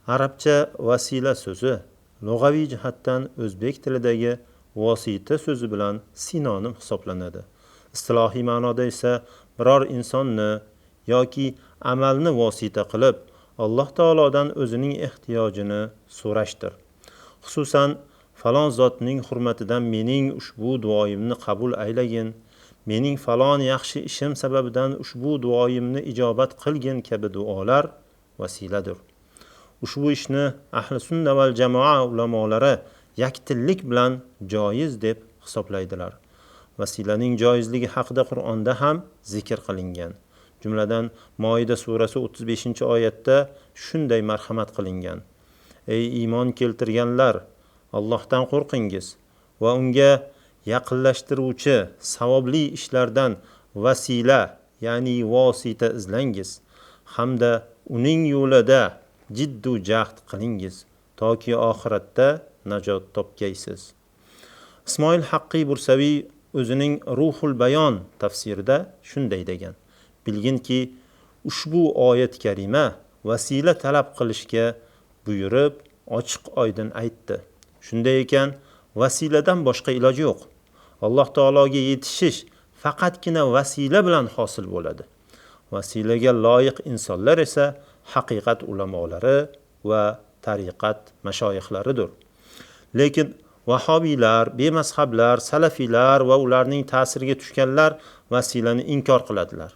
Arabcha vasila so'zi lug'aviy jihatdan o'zbek tilidagi vosita so'zi bilan sinonim hisoblanadi. Istilohiy ma'noda esa biror insonni yoki amalni vosita qilib Alloh taolodan o'zining ehtiyojini so'rashdir. Xususan, falon zotning hurmatidan mening ushbu duoyimni qabul aylagin, mening falon yaxshi ishim sababidan ushbu duoyimni ijobat qilgin kabi duolar vasiladir. Ushbu ishni ahli sunna val jamoa ulamolari yaktillik bilan joiz deb hisoblaydilar. Vasilaning joizligi haqida Qur'onda ham zikr qilingan. Jumladan Moida surasi 35-oyatda shunday marhamat qilingan: Ey iymon keltirganlar, Allohdan qo'rqingiz va unga yaqinlashtiruvchi savobli ishlardan vasila, ya'ni vosita izlangiz, hamda uning yo'lida jiddu jahd qilingiz, toki oxiratda najot topgaysiz. Ismoil Haqqiy Bursaviy o'zining Ruhul Bayon tafsirida shunday degan: Bilginki, ushbu oyat karima vasila talab qilishga buyurib, ochiq oydin aytdi. Shunday ekan, vasiladan boshqa iloj yo'q. Alloh taologa yetishish faqatgina vasila bilan hosil bo'ladi. Vasilaga loyiq insonlar esa haqiqat ulamolari va tariqat mashoyixlaridir. Lekin vahobiylar, bemazhablar, salafiylar va ularning ta'siriga tushganlar vasilani inkor qiladilar.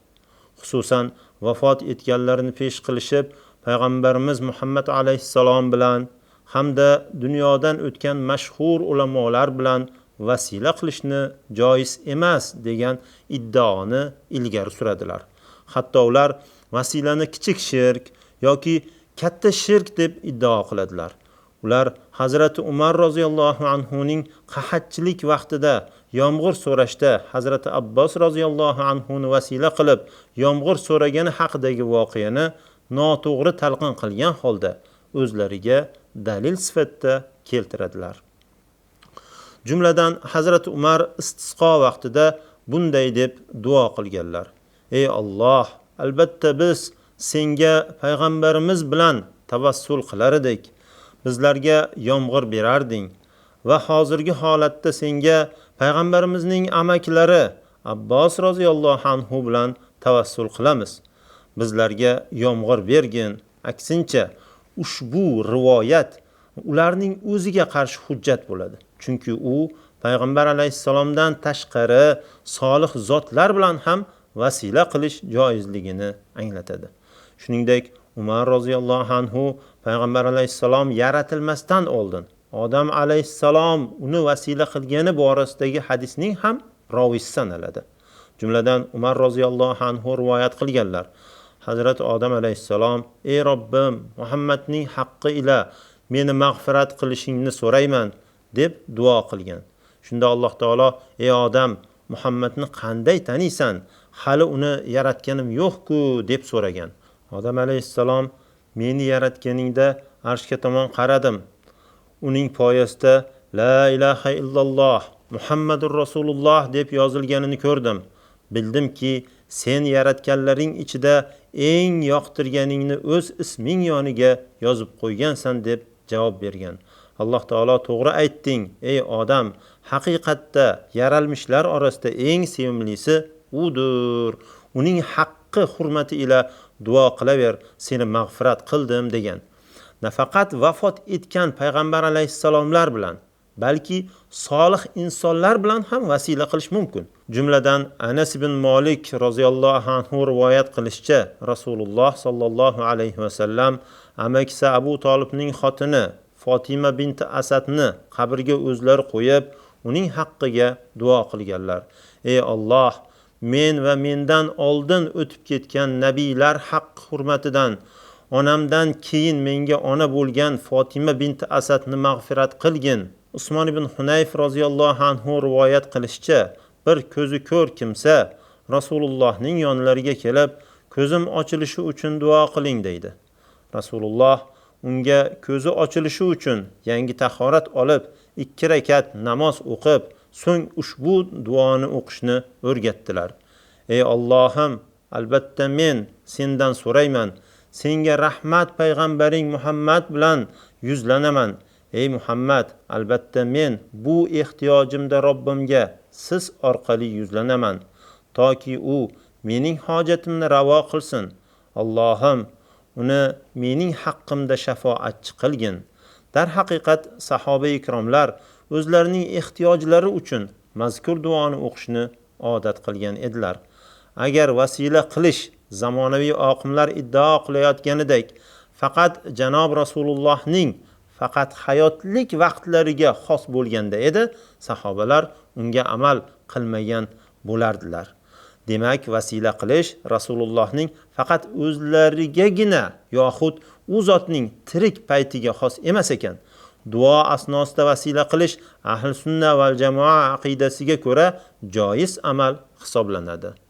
Xususan, vafot etganlarini pesh qilishib, payg'ambarimiz Muhammad alayhissalom bilan hamda dunyodan o'tgan mashhur ulamolar bilan vasila qilishni joiz emas degan iddaoni ilgari suradilar. Hatto ular vasilani kichik shirk yoki katta shirk deb iddao qiladilar. Ular Hazrati Umar roziyallohu anhuning qahatchilik vaqtida yomg'ir so'rashda Hazrati Abbos roziyallohu anhuni vasila qilib yomg'ir so'ragani haqidagi voqeani noto'g'ri talqin qilgan holda o'zlariga dalil sifatida keltiradilar. Jumladan Hazrati Umar istisqo vaqtida bunday deb duo qilganlar: Ey Alloh, albatta biz senga payg'ambarimiz bilan tavassul qilar edik, bizlarga yomg'ir berarding va hozirgi holatda senga payg'ambarimizning amaklari Abbos roziyallohu anhu bilan tavassul qilamiz. Bizlarga yomg'ir bergin. Aksincha, ushbu rivoyat ularning o'ziga qarshi hujjat bo'ladi. Chunki u payg'ambar alayhissalomdan tashqari solih zotlar bilan ham vasila qilish joizligini anglatadi. Shuningdek, Umar roziyallohu anhu payg'ambar alayhissalom yaratilmasdan oldin Odam alayhissalom uni vasila qilgani borasidagi hadisning ham rovisi sanaladi. Jumladan Umar roziyallohu anhu rivoyat qilganlar: Hazrat Odam alayhissalom: Ey Robbim, Muhammadning haqqi ila meni mag'firat qilishingni so'rayman deb duo qilgan. Shunda Alloh taolo: Ey Odam, Muhammadni qanday taniysan? Hali uni yaratganim yo'q-ku deb so'ragan. Odam alayhissalom: Meni yaratganingda arshga tomon qaradim. Uning poyasida La ilaha illalloh Muhammadur Rasululloh deb yozilganini ko'rdim. Bildimki, sen yaratganlaring ichida eng yoqtirganingni o'z isming yoniga yozib qo'ygansan deb javob bergan. Alloh taolo: To'g'ri aytding, ey odam, haqiqatda yaralmishlar orasida eng sevimlisi udir. Uning haqqi hurmati ila duo qilaver, seni mag'firat qildim degan. Nafaqat vafot etgan payg'ambar alayhissalomlar bilan, balki solih insonlar bilan ham vasila qilish mumkin. Jumladan Anas ibn Malik roziyallohu anhu rivoyat qilishicha, Rasululloh sallallohu alayhi va sallam amakisi Abu Talibning xotini Fatima binti Asadni qabrga o'zlari qo'yib, uning haqqiga duo qilganlar. Ey Alloh, men va mendan oldin o'tib ketgan nabiylar haq hurmatidan onamdan keyin menga ona bo'lgan Fatima binti Asadni mag'firat qilgin. Usmon ibn Hunayf roziyallohu anhu rivoyat qilishicha, bir ko'zi ko'r kimsa Rasulullohning yonlariga kelib, ko'zim ochilishi uchun duo qiling deydi. Rasululloh unga ko'zi ochilishi uchun yangi tahorat olib 2 rakat namoz o'qib, so'ng ushbu duoni o'qishni o'rgatdilar. Ey Allohim, albatta men sendan so'rayman, senga rahmat payg'ambaring Muhammad bilan yuzlanaman. Ey Muhammad, albatta men bu ehtiyojimda Robbimga siz orqali yuzlanaman, toki u mening hojatimni ravo qilsin. Allohim uni mening haqqimda shafoatchi qilgin. Dar haqiqat sahoba ikromlar o'zlarining ehtiyojlari uchun mazkur duoni o'qishni odat qilgan edilar. Agar vasila qilish zamonaviy oqimlar iddao qilayotganidek faqat janob Rasulullohning faqat hayotlik vaqtlariga xos bo'lganda edi, sahobalar unga amal qilmagan bo'lardilar. Demak, vasila qilish Rasulullohning faqat o'zlarigagina yoxud u zotning tirik paytiga xos emas ekan. Duo asnosida vasila qilish ahli sunna val jamoa aqidasiga ko'ra joiz amal hisoblanadi.